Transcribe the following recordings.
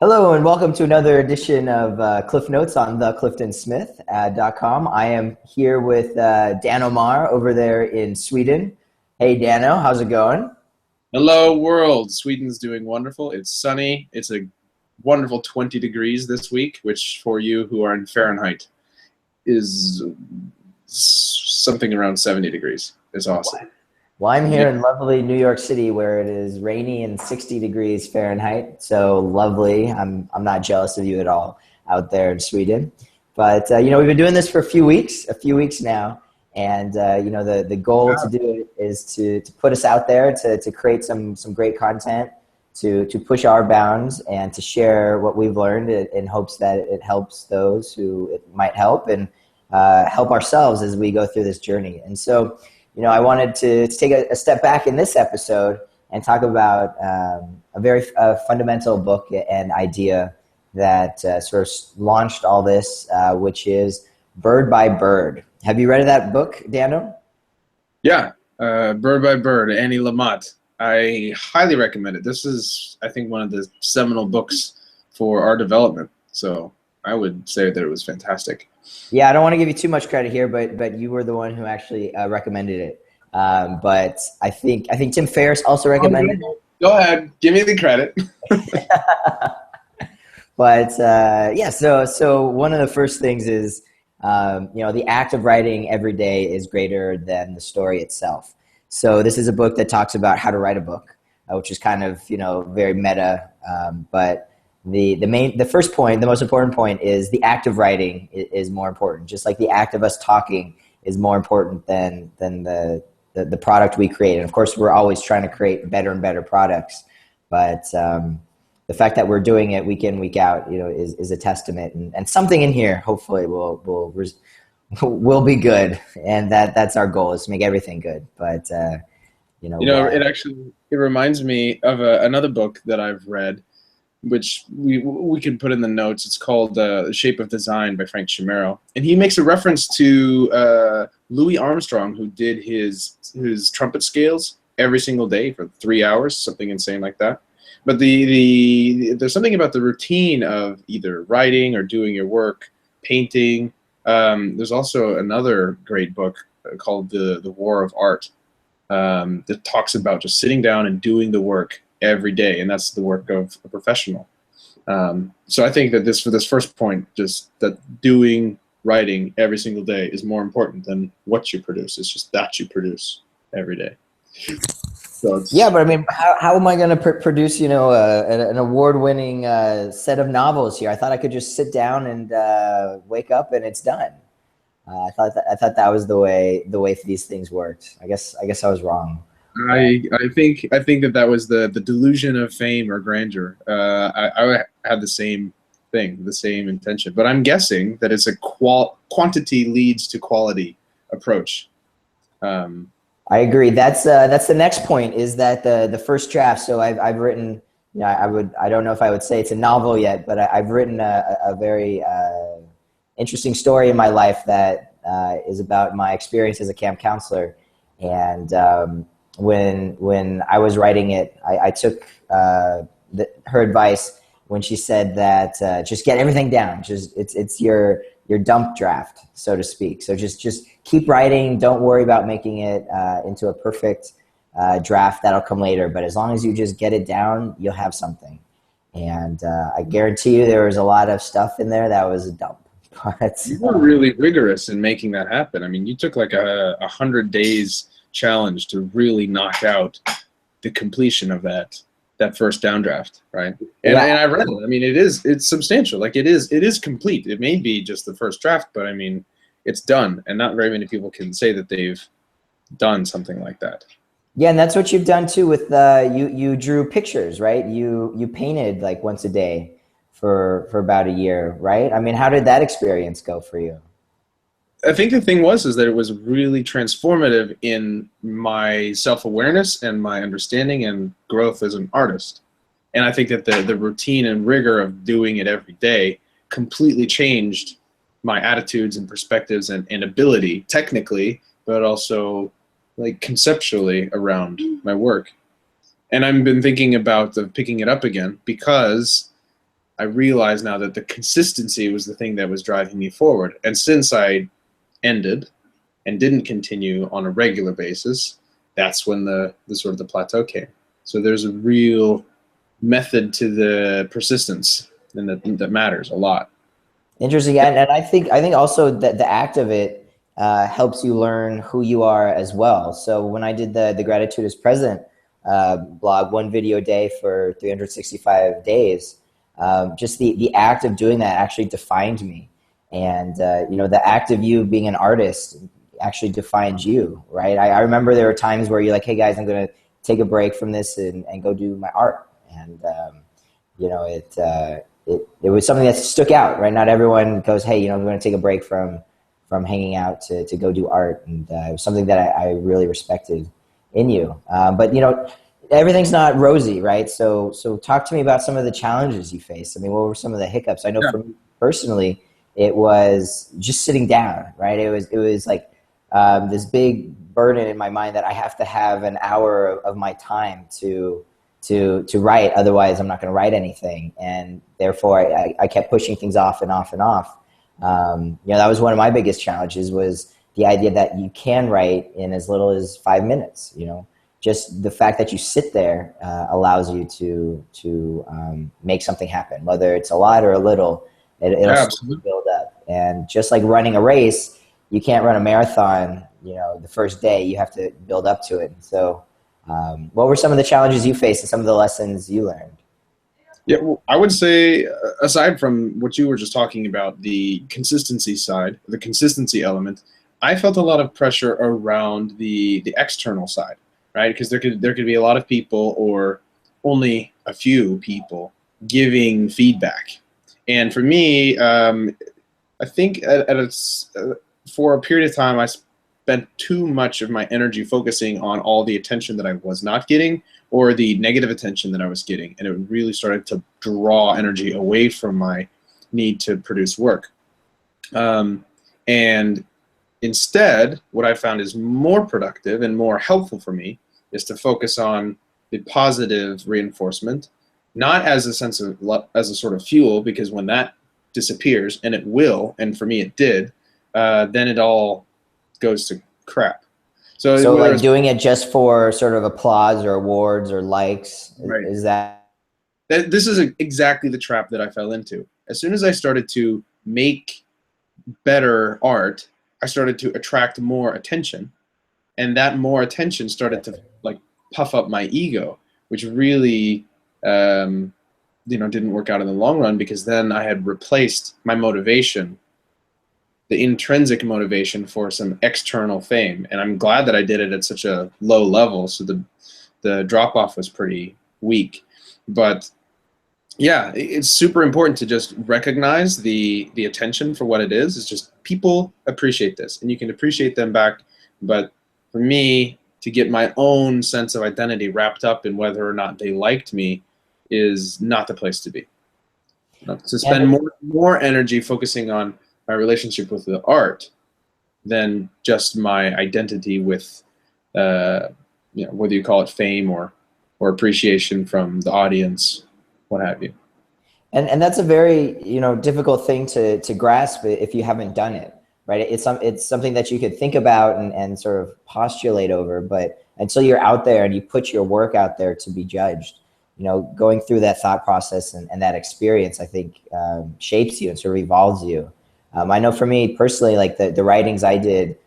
Hello and welcome to another edition of Cliff Notes on thecliftonsmith.com. I am here with Dan Omar over there in Sweden. Hey Dano, how's it going? Hello, world. Sweden's doing wonderful. It's sunny. It's a wonderful 20 degrees this week, which for you who are in Fahrenheit is something around 70 degrees. It's awesome. Well, I'm here Yeah. in lovely New York City where it is rainy and 60 degrees Fahrenheit. So lovely. I'm not jealous of you at all out there in Sweden. But we've been doing this for a few weeks now. And the goal to do it is to put us out there, to create some great content, to push our bounds and to share what we've learned in hopes that it helps those who it might help and help ourselves as we go through this journey. And so, I wanted to take a step back in this episode and talk about a very fundamental book and idea that sort of launched all this, which is Bird by Bird. Have you read that book, Dano? Yeah, Bird by Bird, Annie Lamott. I highly recommend it. This is, I think, one of the seminal books for our development. So I would say that it was fantastic. Yeah, I don't want to give you too much credit here, but you were the one who actually recommended it. But I think Tim Ferriss also recommended it. Go ahead, give me the credit. But so one of the first things is the act of writing every day is greater than the story itself. So this is a book that talks about how to write a book, which is kind of very meta, but the first point, the most important point, is the act of writing is more important. Just like the act of us talking is more important than the product we create. And of course, we're always trying to create better and better products. But the fact that we're doing it week in, week out, is a testament. And something in here, hopefully, will be good. And that's our goal, is to make everything good. But it reminds me of another book that I've read, which we can put in the notes. It's called The Shape of Design by Frank Chimero. And he makes a reference to Louis Armstrong, who did his trumpet scales every single day for 3 hours, something insane like that. But there's something about the routine of either writing or doing your work, painting. There's also another great book called The War of Art that talks about just sitting down and doing the work every day, and that's the work of a professional. So I think that for this first point, just that writing every single day is more important than what you produce. It's just that you produce every day. So yeah, but I mean, how am I going to produce an award-winning set of novels here? I thought I could just sit down and wake up and it's done. I thought that was the way these things worked. I guess I was wrong. I think that was the delusion of fame or grandeur. I had the same thing, the same intention, but I'm guessing that it's a quantity leads to quality approach. I agree. That's the next point, is that the first draft. So I've written. I don't know if I would say it's a novel yet, but I've written a very interesting story in my life that is about my experience as a camp counselor. And when I was writing it, I took her advice when she said that just get everything down. Just it's your dump draft, so to speak. So just keep writing. Don't worry about making it into a perfect draft. That'll come later. But as long as you just get it down, you'll have something. And I guarantee you there was a lot of stuff in there that was a dump. But you were really rigorous in making that happen. I mean, you took like 100 days challenge to really knock out the completion of that first downdraft, right? And I read it. I mean, it's substantial. Like it is complete. It may be just the first draft, but I mean, it's done, and not very many people can say that they've done something like that. Yeah, and that's what you've done too with you drew pictures, right? You painted like once a day for about a year, right? I mean, how did that experience go for you? I think the thing is that it was really transformative in my self-awareness and my understanding and growth as an artist. And I think that the routine and rigor of doing it every day completely changed my attitudes and perspectives and ability technically, but also like conceptually around my work. And I've been thinking about picking it up again because I realize now that the consistency was the thing that was driving me forward. And since I ended and didn't continue on a regular basis, that's when the sort of the plateau came. So there's a real method to the persistence, and that matters a lot. Interesting, and I think also that the act of it helps you learn who you are as well. So when I did the Gratitude is Present blog, 1 video a day for 365 days, just the act of doing that actually defined me. And you know, the act of you being an artist actually defined you, right? I remember there were times where you're like, hey guys, I'm gonna take a break from this and go do my art. And you know, it was something that stuck out, right? Not everyone goes, hey, you know, I'm going to take a break from hanging out to go do art. And it was something that I really respected in you. But, you know, everything's not rosy, right? So talk to me about some of the challenges you faced. I mean, what were some of the hiccups? I know for me personally, it was just sitting down, right? It was like this big burden in my mind that I have to have an hour of my time to write, otherwise I'm not going to write anything, and therefore I kept pushing things off and off and off. You know, that was one of my biggest challenges, was the idea that you can write in as little as 5 minutes. You know, just the fact that you sit there allows you to make something happen, whether it's a lot or a little. It'll build up, and just like running a race, you can't run a marathon, you know, the first day. You have to build up to it. So what were some of the challenges you faced and some of the lessons you learned? Yeah, well, I would say, aside from what you were just talking about, the consistency side, the consistency element, I felt a lot of pressure around the external side, right? Because there could be a lot of people, or only a few people, giving feedback. And for me, I think for a period of time, I spent too much of my energy focusing on all the attention that I was not getting, or the negative attention that I was getting. And it really started to draw energy away from my need to produce work. And instead, what I found is more productive and more helpful for me is to focus on the positive reinforcement, not as a sense of, as a sort of fuel, because when that disappears, and it will, and for me it did, then it all goes to crap. So like doing it just for sort of applause or awards or likes, right. Is that? This is exactly the trap that I fell into. As soon as I started to make better art, I started to attract more attention, and that more attention started to like puff up my ego, which really you know, didn't work out in the long run, because then I had replaced my motivation, the intrinsic motivation, for some external fame. And I'm glad that I did it at such a low level, so the drop off was pretty weak. But yeah, it's super important to just recognize the attention for what it is. It's just, people appreciate this, and you can appreciate them back. But for me, to get my own sense of identity wrapped up in whether or not they liked me is not the place to be. To spend more energy focusing on my relationship with the art than just my identity with, you know, whether you call it fame or appreciation from the audience, what have you. And that's a very, you know, difficult thing to grasp if you haven't done it, right? It's something that you could think about and sort of postulate over, but until you're out there and you put your work out there to be judged, you know, going through that thought process and that experience, I think, shapes you and sort of evolves you. I know for me personally, like the writings I did,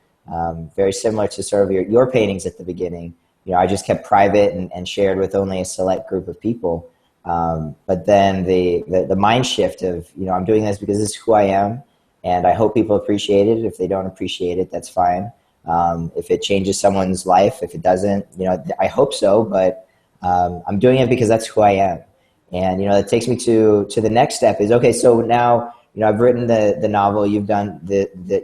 very similar to sort of your paintings at the beginning, you know, I just kept private and shared with only a select group of people. But then the mind shift of, you know, I'm doing this because this is who I am, and I hope people appreciate it. If they don't appreciate it, that's fine. If it changes someone's life, if it doesn't, you know, I hope so, but I'm doing it because that's who I am. And, you know, that takes me to the next step is, okay, so now, you know, I've written the novel, you've done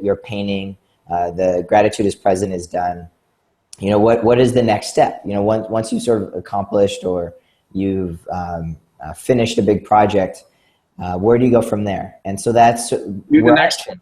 your painting, the Gratitude is Present is done. You know, what is the next step? You know, once you've sort of accomplished or you've finished a big project, where do you go from there? And so that's do the next one.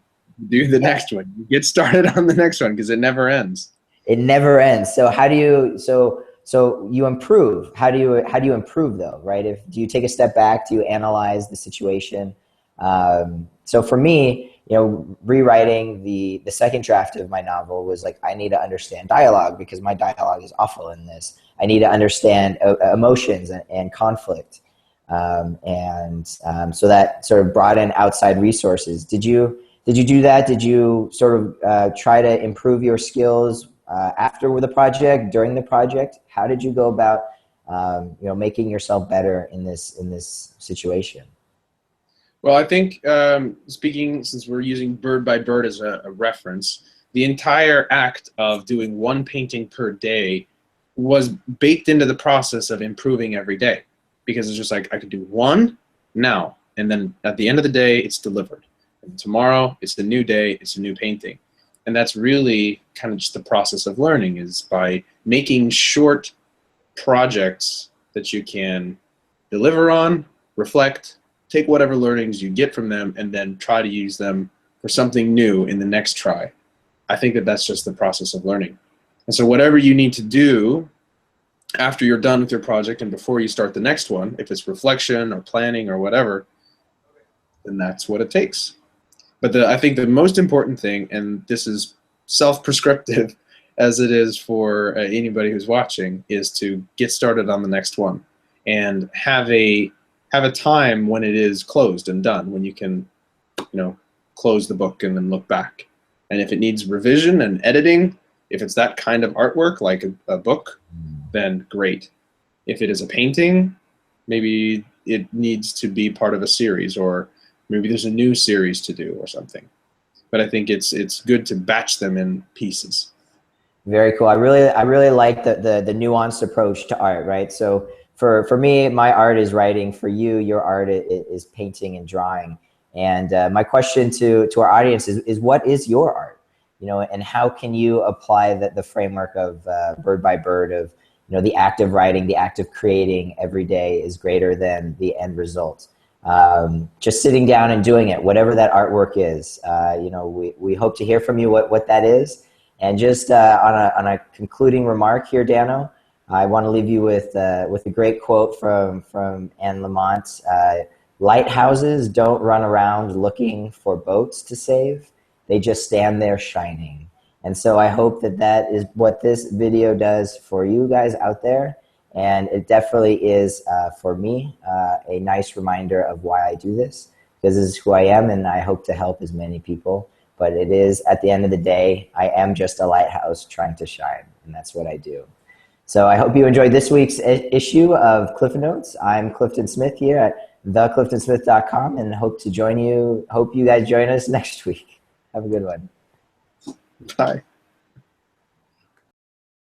Do the next one. Get started on the next one, because it never ends. It never ends. So how do you? So So you improve. How do you improve though, right? Do you take a step back? Do you analyze the situation? So for me, rewriting the second draft of my novel was like, I need to understand dialogue because my dialogue is awful in this. I need to understand emotions and conflict. So that sort of brought in outside resources. Did you do that? Did you sort of try to improve your skills after the project, during the project? How did you go about making yourself better in this situation? Well, I think speaking, since we're using bird by bird as a reference, the entire act of doing one painting per day was baked into the process of improving every day, because it's just like I could do one now, and then at the end of the day, it's delivered. And tomorrow, it's the new day, it's a new painting. And that's really kind of just the process of learning, is by making short projects that you can deliver on, reflect, take whatever learnings you get from them, and then try to use them for something new in the next try. I think that that's just the process of learning. And so whatever you need to do after you're done with your project and before you start the next one, if it's reflection or planning or whatever, then that's what it takes. But I think the most important thing, and this is self-prescriptive as it is for anybody who's watching, is to get started on the next one and have a time when it is closed and done, when you can, close the book and then look back. And if it needs revision and editing, if it's that kind of artwork, like a book, then great. If it is a painting, maybe it needs to be part of a series, or maybe there's a new series to do or something. But I think it's good to batch them in pieces. Very cool. I really like the nuanced approach to art, right? So for me, my art is writing. For you, your art is painting and drawing. And my question to our audience is what is your art? And how can you apply the framework of bird by bird of, the act of writing, the act of creating every day is greater than the end result. Just sitting down and doing it, whatever that artwork is. We hope to hear from you what that is. And just on a concluding remark here, Dano, I want to leave you with a great quote from Anne Lamott. Lighthouses don't run around looking for boats to save. They just stand there shining. And so I hope that is what this video does for you guys out there. And it definitely is, for me, a nice reminder of why I do this, because this is who I am, and I hope to help as many people. But it is, at the end of the day, I am just a lighthouse trying to shine, and that's what I do. So I hope you enjoyed this week's issue of Clifton Notes. I'm Clifton Smith here at thecliftonsmith.com, and hope you guys join us next week. Have a good one. Bye.